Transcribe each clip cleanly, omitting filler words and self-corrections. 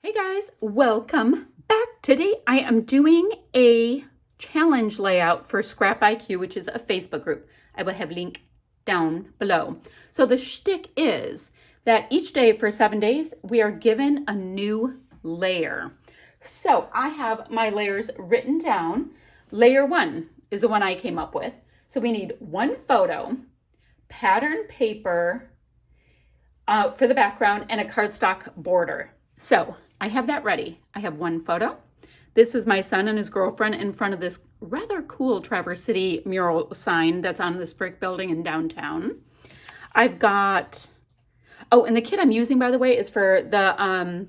Hey guys, welcome back. Today I am doing a challenge layout for Scrap IQ, which is a Facebook group. I will have a link down below. So the shtick is that each day for 7 days, we are given a new layer. So I have my layers written down. Layer 1 is the one I came up with. So we need one photo, pattern paper for the background, and a cardstock border. So I have that ready. I have one photo. This is my son and his girlfriend in front of this rather cool Traverse City mural sign that's on this brick building in downtown. I've got, oh, and the kit I'm using, by the way, is for the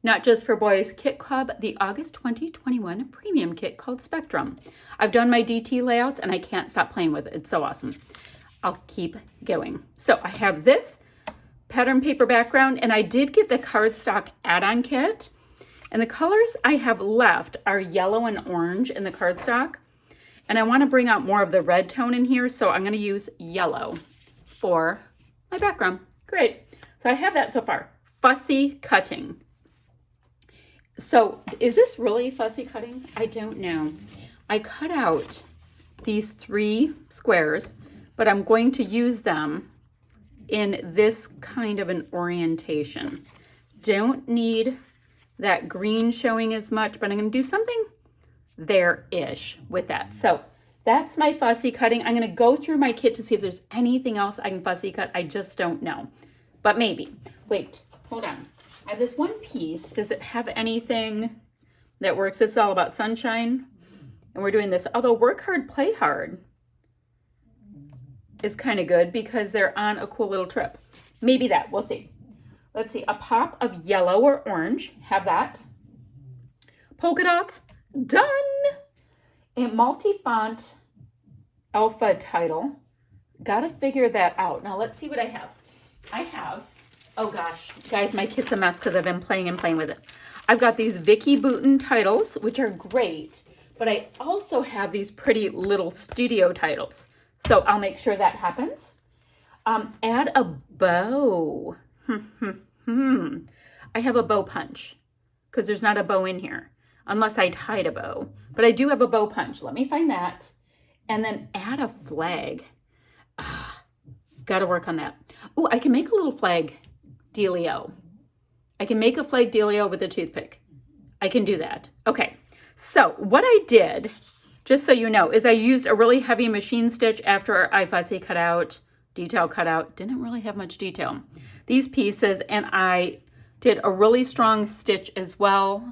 Not Just for Boys Kit Club, the August 2021 premium kit called Spectrum. I've done my DT layouts and I can't stop playing with it. It's so awesome. I'll keep going. So I have this pattern paper background, and I did get the cardstock add-on kit, and the colors I have left are yellow and orange in the cardstock, and I want to bring out more of the red tone in here, so I'm going to use yellow for my background. Great. So I have that so far. Fussy cutting. So is this really fussy cutting? I don't know. I cut out these 3 squares, but I'm going to use them in this kind of an orientation. Don't need that green showing as much, but I'm going to do something there-ish with that. So that's my fussy cutting. I'm going to go through my kit to see if there's anything else I can fussy cut. I just don't know, but maybe. Wait, hold on. I have this one piece. Does it have anything that works? This is all about sunshine, and we're doing this. Although work hard, play hard is kind of good because they're on a cool little trip. Maybe that, we'll see. Let's see, a pop of yellow or orange, have that. Polka dots, done. A multi-font alpha title, gotta figure that out. Now let's see what I have. I have, oh gosh, guys, my kit's a mess because I've been playing with it. I've got these Vicki Boutin titles, which are great, but I also have these pretty little studio titles. So I'll make sure that happens. Add a bow. I have a bow punch because there's not a bow in here unless I tied a bow. But I do have a bow punch. Let me find that. And then add a flag. Got to work on that. Oh, I can make a little flag dealio. I can make a flag dealio with a toothpick. I can do that. Okay. So what I did, just so you know, is I used a really heavy machine stitch after I fussy cut out, detail cut out. Didn't really have much detail. These pieces, and I did a really strong stitch as well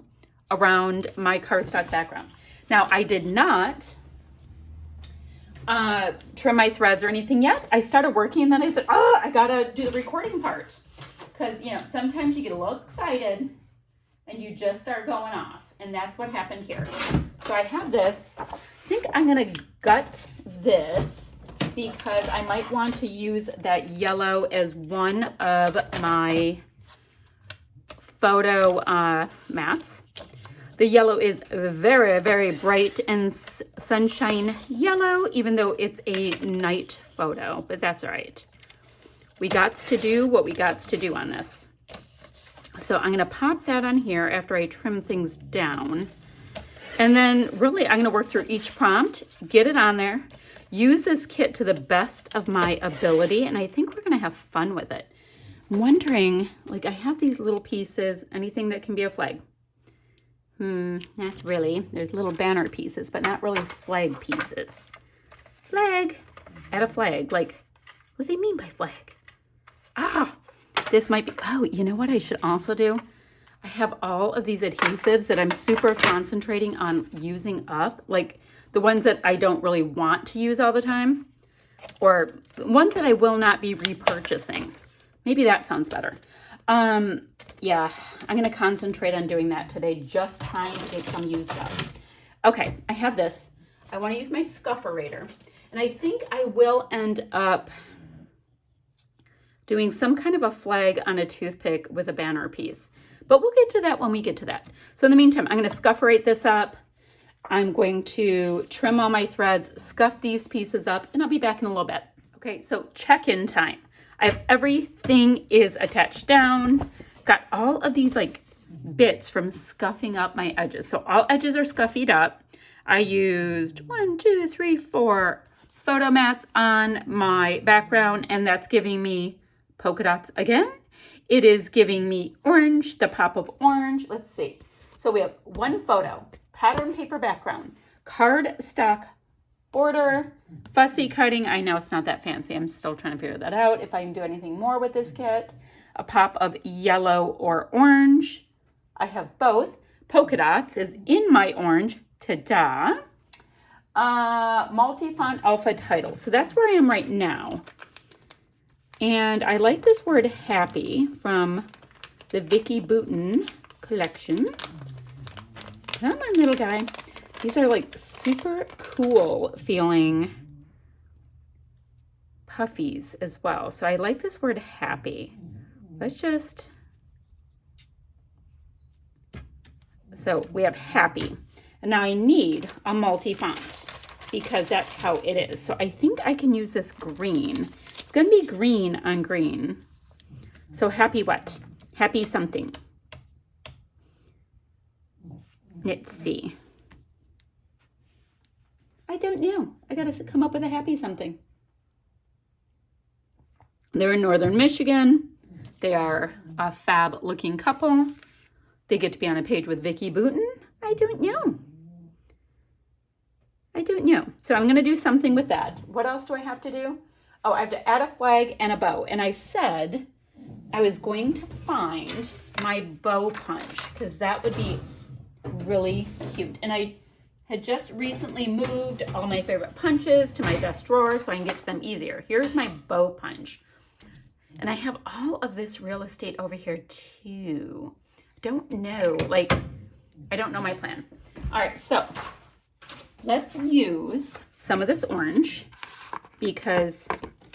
around my cardstock background. Now, I did not trim my threads or anything yet. I started working and then I said, oh, I gotta do the recording part. Because, you know, sometimes you get a little excited and you just start going off. And that's what happened here. So I have this. I think I'm going to gut this because I might want to use that yellow as one of my photo mats. The yellow is very, very bright and sunshine yellow, even though it's a night photo, but that's all right. We gots to do what we gots to do on this. So I'm going to pop that on here after I trim things down. And then really I'm going to work through each prompt, get it on there, use this kit to the best of my ability, and I think we're going to have fun with it. I'm wondering, like, I have these little pieces, anything that can be a flag. Not really. There's little banner pieces, but not really flag pieces. Flag. Add a flag. Like, what do they mean by flag? This might be, oh, you know what I should also do? I have all of these adhesives that I'm super concentrating on using up, like the ones that I don't really want to use all the time, or ones that I will not be repurchasing. Maybe that sounds better. Yeah, I'm going to concentrate on doing that today, just trying to get some used up. Okay, I have this. I want to use my scufferator, and I think I will end up doing some kind of a flag on a toothpick with a banner piece. But we'll get to that when we get to that. So in the meantime, I'm going to scufferate this up. I'm going to trim all my threads, scuff these pieces up, and I'll be back in a little bit. Okay, so check-in time. I have everything is attached down. Got all of these like bits from scuffing up my edges. So all edges are scuffied up. I used 1, 2, 3, 4 photo mats on my background, and that's giving me polka dots again. It is giving me orange, the pop of orange. Let's see. So we have one photo, pattern paper background, cardstock border, fussy cutting. I know it's not that fancy. I'm still trying to figure that out. If I can do anything more with this kit, a pop of yellow or orange. I have both. Polka dots is in my orange. Ta-da. Multi-font alpha title. So that's where I am right now. And I like this word happy from the Vicki Boutin collection. Come on, little guy. These are like super cool feeling puffies as well. So I like this word happy. Let's just, so we have happy. And now I need a multi-font because that's how it is. So I think I can use this green. It's going to be green on green. So happy what? Happy something. Let's see. I don't know. I got to come up with a happy something. They're in Northern Michigan. They are a fab looking couple. They get to be on a page with Vicki Boutin. I don't know. I don't know. So I'm going to do something with that. What else do I have to do? Oh, I have to add a flag and a bow. And I said I was going to find my bow punch because that would be really cute. And I had just recently moved all my favorite punches to my desk drawer so I can get to them easier. Here's my bow punch. And I have all of this real estate over here too. Don't know, like, I don't know my plan. All right, so let's use some of this orange because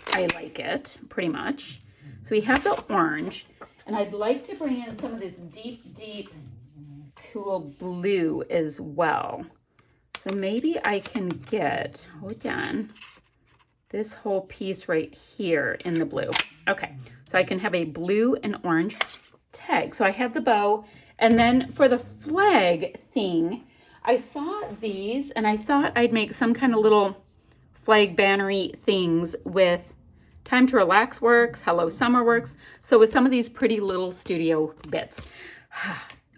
I like it pretty much. So we have the orange, and I'd like to bring in some of this deep, deep, cool blue as well. So maybe I can get, hold on, this whole piece right here in the blue. Okay, so I can have a blue and orange tag. So I have the bow, and then for the flag thing, I saw these and I thought I'd make some kind of little flag bannery things with Time to Relax Works, Hello Summer Works. So with some of these pretty little studio bits.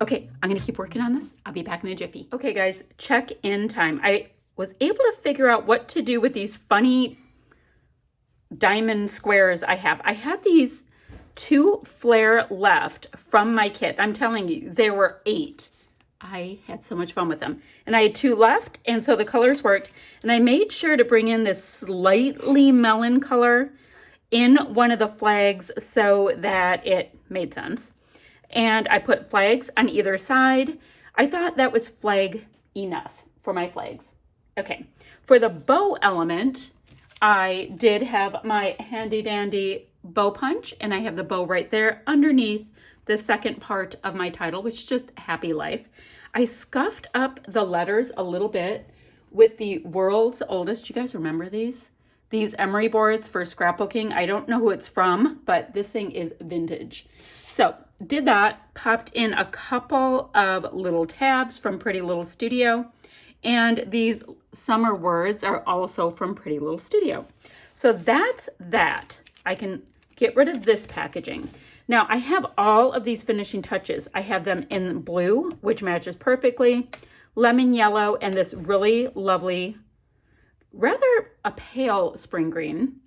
Okay, I'm gonna keep working on this. I'll be back in a jiffy. Okay guys, check-in time. I was able to figure out what to do with these funny diamond squares I have. I had these 2 flare left from my kit. I'm telling you, there were 8. I had so much fun with them. And I had 2 left, and so the colors worked. And I made sure to bring in this slightly melon color in one of the flags so that it made sense. And I put flags on either side. I thought that was flag enough for my flags. Okay, for the bow element, I did have my handy dandy bow punch, and I have the bow right there underneath the second part of my title, which is just Happy Life. I scuffed up the letters a little bit with the world's oldest, you guys remember these? These emery boards for scrapbooking. I don't know who it's from, but this thing is vintage. So did that, popped in a couple of little tabs from Pretty Little Studio, and these summer words are also from Pretty Little Studio. So that's that. I can get rid of this packaging. Now I have all of these finishing touches. I have them in blue, which matches perfectly, lemon yellow, and this really lovely, rather a pale spring green.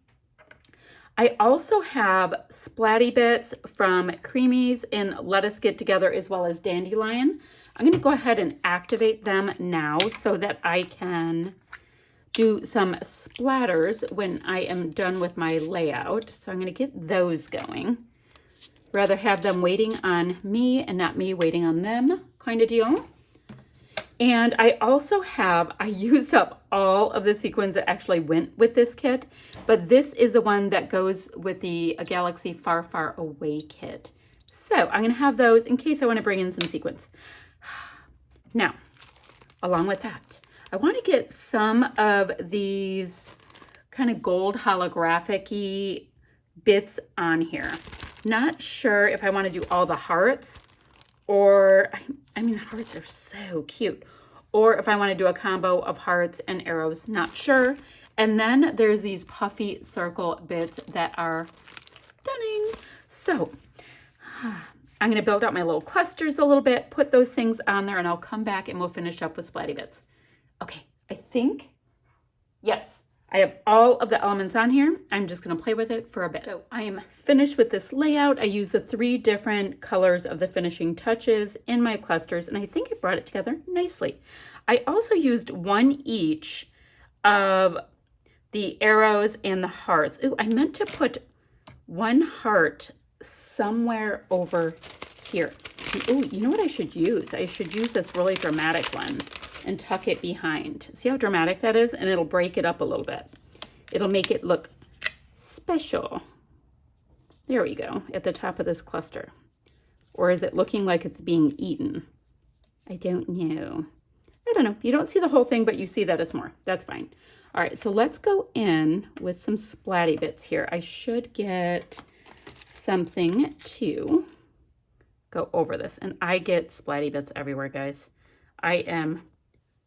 I also have splatty bits from Creamies and Let Us Get Together, as well as Dandelion. I'm going to go ahead and activate them now so that I can do some splatters when I am done with my layout. So I'm going to get those going. Rather have them waiting on me and not me waiting on them kind of deal. And I also have, I used up all of the sequins that actually went with this kit, but this is the one that goes with the A Galaxy Far, Far Away kit. So I'm going to have those in case I want to bring in some sequins. Now, along with that, I want to get some of these kind of gold holographic-y bits on here. Not sure if I want to do all the hearts or, I mean, hearts are so cute. Or if I want to do a combo of hearts and arrows, not sure. And then there's these puffy circle bits that are stunning. So I'm going to build out my little clusters a little bit, put those things on there, and I'll come back and we'll finish up with splatty bits. Okay, I think, yes, I have all of the elements on here. I'm just going to play with it for a bit. So I am finished with this layout. I use the 3 different colors of the finishing touches in my clusters, and I think it brought it together nicely. I also used 1 each of the arrows and the hearts. Ooh, I meant to put 1 heart somewhere over here. Oh, you know what I should use? I should use this really dramatic one and tuck it behind. See how dramatic that is? And it'll break it up a little bit. It'll make it look special. There we go, at the top of this cluster. Or is it looking like it's being eaten? I don't know. I don't know. You don't see the whole thing, but you see that it's more. That's fine. All right, so let's go in with some splatty bits here. I should get something to go over this. And I get splatty bits everywhere, guys. I am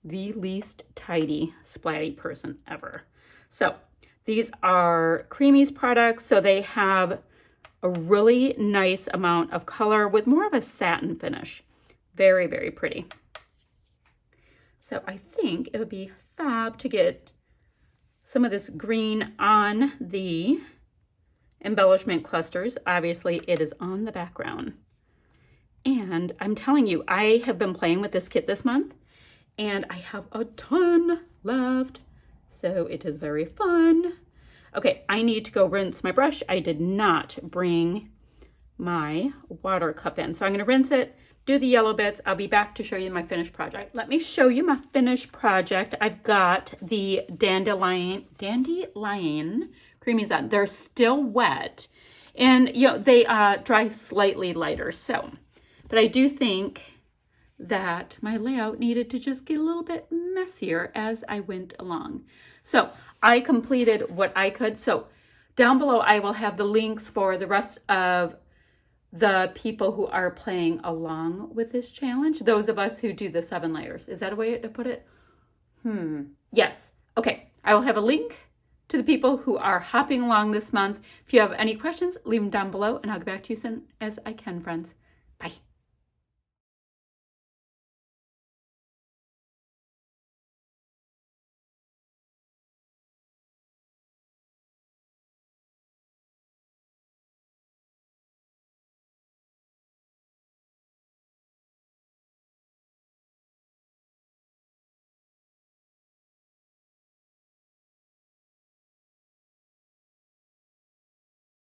the least tidy splatty person ever. So these are Creamies products. So they have a really nice amount of color with more of a satin finish. Very, very pretty. So I think it would be fab to get some of this green on the embellishment clusters. Obviously, it is on the background. And I'm telling you, I have been playing with this kit this month, and I have a ton left. So it is very fun. Okay, I need to go rinse my brush. I did not bring my water cup in. So I'm going to rinse it, do the yellow bits. I'll be back to show you my finished project. Let me show you my finished project. I've got the dandelion Creamies on. They're still wet, and you know they dry slightly lighter. So, but I do think that my layout needed to just get a little bit messier as I went along. So I completed what I could. So down below I will have the links for the rest of the people who are playing along with this challenge. Those of us who do the 7 layers. Is that a way to put it? Yes. Okay. I will have a link to the people who are hopping along this month. If you have any questions, leave them down below and I'll get back to you as soon as I can, friends. Bye.